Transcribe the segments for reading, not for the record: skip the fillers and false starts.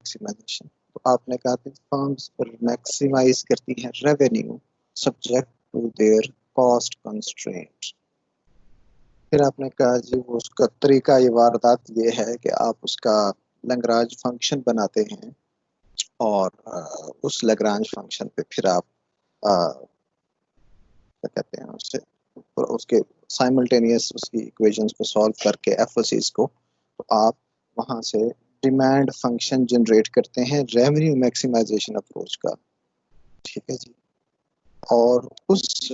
Maximisation. तो आपने कहा था फर्म्स मैक्सिमाइज करती हैं revenue subject to their cost constraint. फिर आपने कहा जी वो उसका तरीका ये वारदात ये है कि आप उसका लैग्रांज फंक्शन बनाते हैं और उस लैग्रांज फंक्शन पे फिर आप क्या कहते हैं उसके साइमल्टेनियस उसकी इक्वेशंस को सॉल्व करके एफओसीज को, तो आप वहाँ से डिमांड फंक्शन जनरेट करते हैं रेवेन्यू मैक्सिमाइजेशन अप्रोच का। ठीक है जी। और उस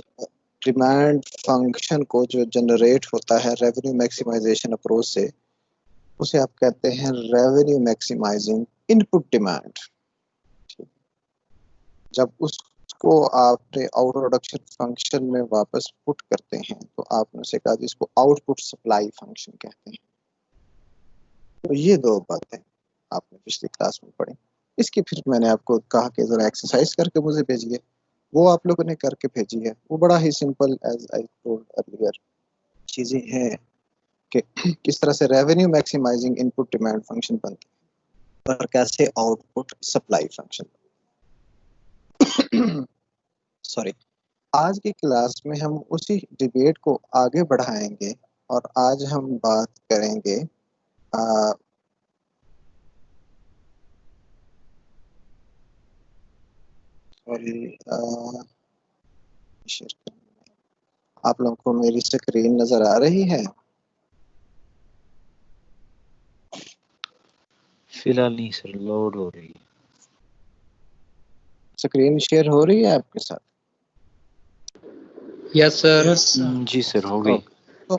डिमांड फंक्शन को जो जनरेट होता है रेवेन्यू मैक्सिमाइजेशन अप्रोच से, उसे आप कहते हैं रेवेन्यू मैक्सिमाइजिंग इनपुट डिमांड। जब उसको आपने आउट प्रोडक्शन फंक्शन में वापस पुट करते हैं तो आपने उसे कहा जिसको आउटपुट सप्लाई फंक्शन कहते हैं। तो ये दो बातें आपने पिछली क्लास में पढ़ी। इसकी फिर मैंने आपको कहा कि जरा एक्सरसाइज करके मुझे भेजिए, वो आप लोगों ने करके भेजी है। वो बड़ा ही simple as I told earlier चीजें हैं कि किस तरह से revenue maximising input demand function बनती है और कैसे आउटपुट सप्लाई फंक्शन। सॉरी, आज की क्लास में हम उसी डिबेट को आगे बढ़ाएंगे और आज हम बात करेंगे आप लोगों को मेरी स्क्रीन नजर आ रही है? फिलहाल नहीं सर, लोड हो रही है। स्क्रीन शेयर हो रही है आपके साथ? Yes sir. जी सर, हो गई। तो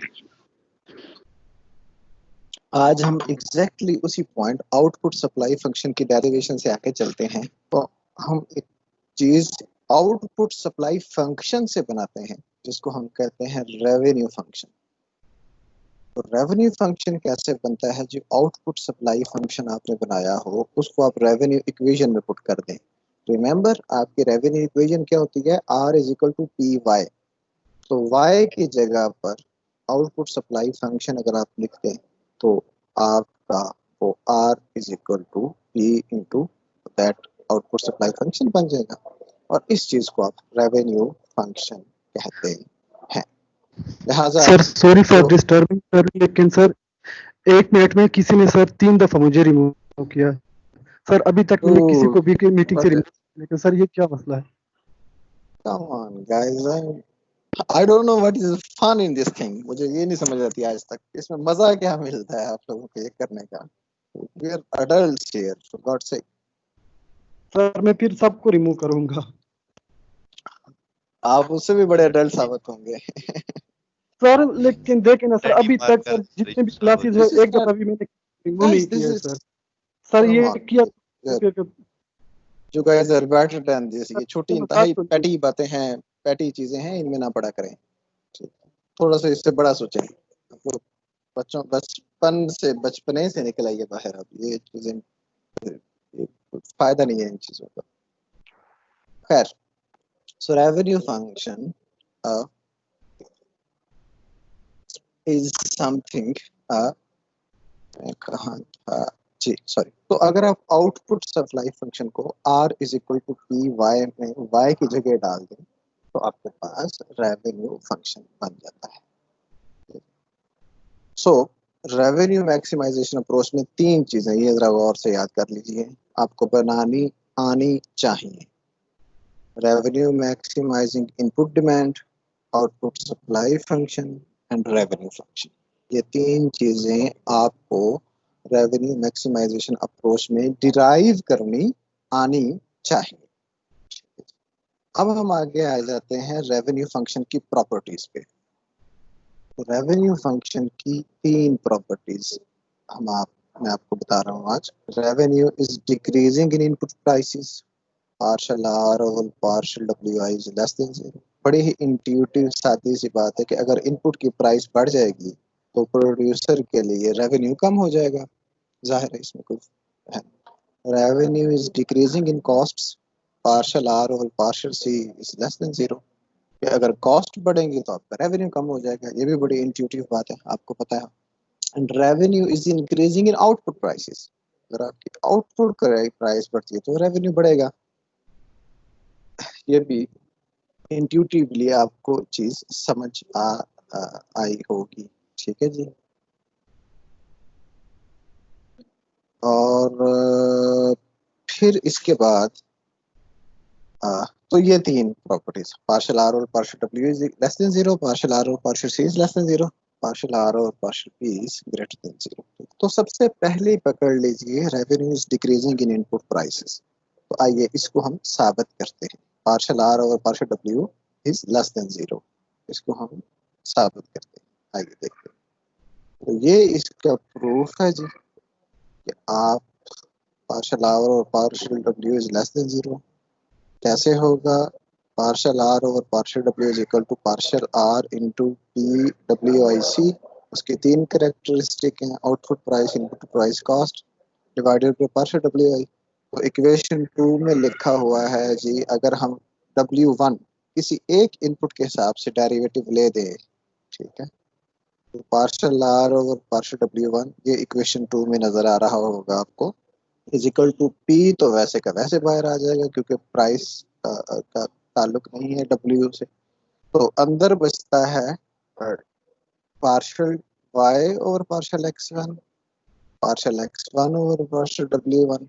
आज हम एग्जैक्टली उसी पॉइंट आउटपुट सप्लाई फंक्शन की डेरिवेशन से आके चलते हैं। तो हम एक चीज आउटपुट सप्लाई फंक्शन से बनाते हैं जिसको हम कहते हैं रेवेन्यू फंक्शन। तो रेवेन्यू फंक्शन कैसे बनता है? जो आउटपुट सप्लाई फंक्शन आपने बनाया हो उसको आप रेवेन्यू इक्वेशन में पुट कर दें। रिमेंबर, आपकी रेवेन्यू इक्वेशन क्या होती है? R is equal to P Y. तो y की जगह पर आउटपुट सप्लाई फंक्शन अगर आप लिखते हैं तो आपका वो R is equal to P into that output supply function बन जाएगा और इस चीज को आप रेवेन्यू फंक्शन कहते हैं। लिहाजा sir sorry for disturbing sir, लेकिन सर 1 मिनट में किसी ने सर 3 दफा मुझे रिमूव किया सर। अभी तक मैंने किसी को भी मीटिंग से रिमूव, लेकिन सर ये क्या मसला है? Come on guys, I don't know what is fun in this thing। मुझे ये नहीं समझ आती आज तक इसमें मजा क्या मिलता है आप लोगों को ये करने का। We are adults here, for God's sake। Sir मैं फिर सबको रिमूव करूंगा। आप उससे भी बड़े अडल्ट साबित होंगे। सर लेकिन देखें ना सर, अभी तक सर जितने भी क्लासेस हुए एक दफा भी मैंने रिमूव नहीं किया है सर। सर ये किया जो guys are better than this, ये छोटी इंतहाई पैटी बातें हैं, पैटी चीजें हैं, इनमें ना पड़ा करें। थोड़ा सा इससे बड़ा सोचें। आपको बच्चों बचपने से निकल आइए बाहर। अब ये चीजें फायदा नहीं है इन चीजों का। खैर, so revenue function is something कहाँ था जी, सॉरी। तो अगर आप आउटपुट सप्लाई फंक्शन को R is equal to P Y में y की जगह डाल दें तो आपके पास रेवेन्यू फंक्शन बन जाता है। सो रेवेन्यू मैक्सिमाइजेशन अप्रोच में 3 चीजें ये जरा गौर से याद कर लीजिए, आपको बनानी आनी चाहिए। Revenue maximising input demand, output supply function and revenue function. ये 3 चीजें आपको रेवेन्यू मैक्सिमाइजेशन अप्रोच में डिराइव करनी आनी चाहिए। अब हम आगे आ जाते हैं रेवेन्यू फंक्शन की प्रॉपर्टीज पे। तो रेवेन्यू फंक्शन की 3 प्रॉपर्टीज मैं आपको बता रहा हूँ आज। Revenue is decreasing in input prices, partial R और partial WI is less then 0। बड़ी ही इंट्यूटिव सादी सी बात है कि अगर इनपुट की प्राइस बढ़ जाएगी तो प्रोड्यूसर के लिए रेवेन्यू कम हो जाएगा। जाहिर है इसमें कुछ है। Revenue is decreasing in costs, partial R और partial C is less then 0। कि अगर कॉस्ट बढ़ेंगी तो आपका रेवेन्यू कम हो जाएगा। ये भी बड़ी इंट्यूटिव बात है, आपको पता है। And revenue is increasing in output prices. अगर आपकी आउटपुट प्राइस बढ़ती है तो रेवेन्यू बढ़ेगा। ये भी इंट्यूटिवली आपको चीज समझ आई होगी, ठीक है जी। और फिर इसके बाद तो ये तीन प्रॉपर्टीज, पार्शियल आर और partial W is less than zero, partial R और partial C is less than zero, partial R और partial P is greater than zero. तो सबसे पहले पकड़ लीजिए revenue is decreasing in input prices. तो आइए इसको हम साबित करते हैं, पार्शियल आर और partial W is less than zero, इसको हम साबित करते हैं। आइए देखते हैं। तो ये इसका प्रूफ है जी कि आप पार्शियल आर और partial W is less than zero. कैसे होगा? Partial R over partial W is equal to partial R into P W I C. उसके तीन कैरेक्टरिस्टिक हैं, output price, input price, cost, divided by partial W I. तो equation 2 में लिखा हुआ है जी, अगर हम W1 किसी एक इनपुट के हिसाब से डेरिवेटिव ले दें, ठीक है, तो partial R over partial W1, ये इक्वेशन 2 में नजर आ रहा होगा आपको, इज इक्वल टू पी। तो वैसे का वैसे बाहर आ जाएगा क्योंकि प्राइस का ताल्लुक नहीं है डब्ल्यू से। तो अंदर बचता है partial Y over partial x1, partial x1 over partial W1।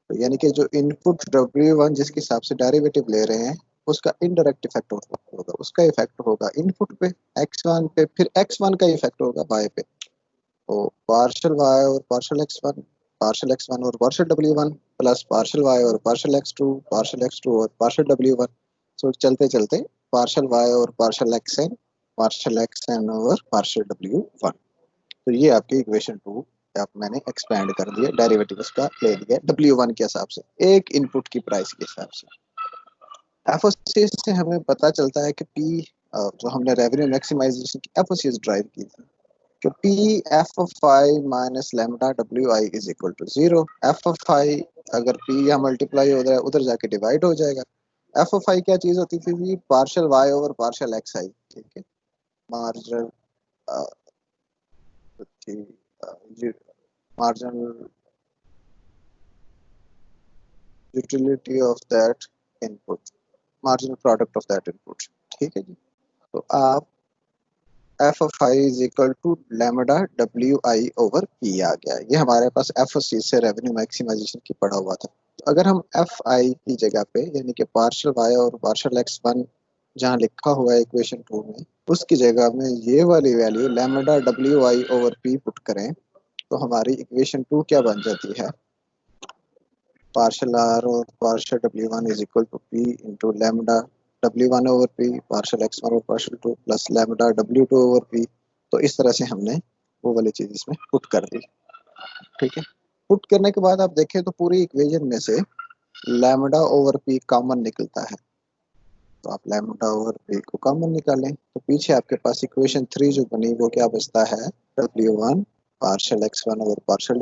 तो यानी कि जो इनपुट W1 जिसके हिसाब से डेरिवेटिव ले रहे हैं उसका इनडायरेक्ट इफेक्ट होगा, उसका इफेक्ट होगा इनपुट पे x1 पे, फिर x1 का इफेक्ट होगा y पे। तो पार्शियल y और पार्शियल x1 और partial W1 plus partial y और पार्शियल x2 और पार्शियल W1। सो चलते चलते पार्शियल y और पार्शियल xn और पार्शियल W1। तो ये आपकी इक्वेशन 2 आप मैंने एक्सपेंड कर दिया, डेरिवेटिव उसका ले लिया W1 के हिसाब से, एक इनपुट की प्राइस के हिसाब से। एफओसी से हमें पता चलता है कि P जो हमने रेवेन्यू मैक्सिमाइजेशन की एफओसी ड्राइव की थी कि P F of I minus lambda W I is equal to zero. F of I अगर P यहाँ मल्टीप्लाई हो जाए उधर जाके डिवाइड हो जाएगा। एफ ऑफ आई क्या चीज होती थी जी? Partial Y over partial X I, ठीक है, marginal marginal utility of that input, marginal product of that input, ठीक है जी। तो आप F of I is equal to lambda W I over P आ गया। ये हमारे पास एफ सी से रेवेन्यू मैक्सिमाइजेशन की पढ़ा हुआ था। तो अगर हम एफ आई की जगह पे यानी कि पार्शियल वाई और पार्शियल एक्स वन जहाँ लिखा हुआ है इक्वेशन 2 में, उसकी जगह में ये वाली value lambda W I over P put करें तो हमारी इक्वेशन 2 क्या बन जाती है? पार्शियल आर और partial W1 is equal to P into lambda W1 over P partial X1 और partial 2 plus lambda W2 over P। तो इस तरह से हमने वो वाली चीज इसमें पुट कर दी, ठीक है। पुट करने के बाद आप देखें तो पूरी इक्वेशन में से लैम्डा ओवर P कॉमन निकलता है। तो आप लैम्डा ओवर P को कॉमन निकालें तो पीछे आपके पास इक्वेशन 3 जो बनी वो क्या बचता है? W1 partial X1 over partial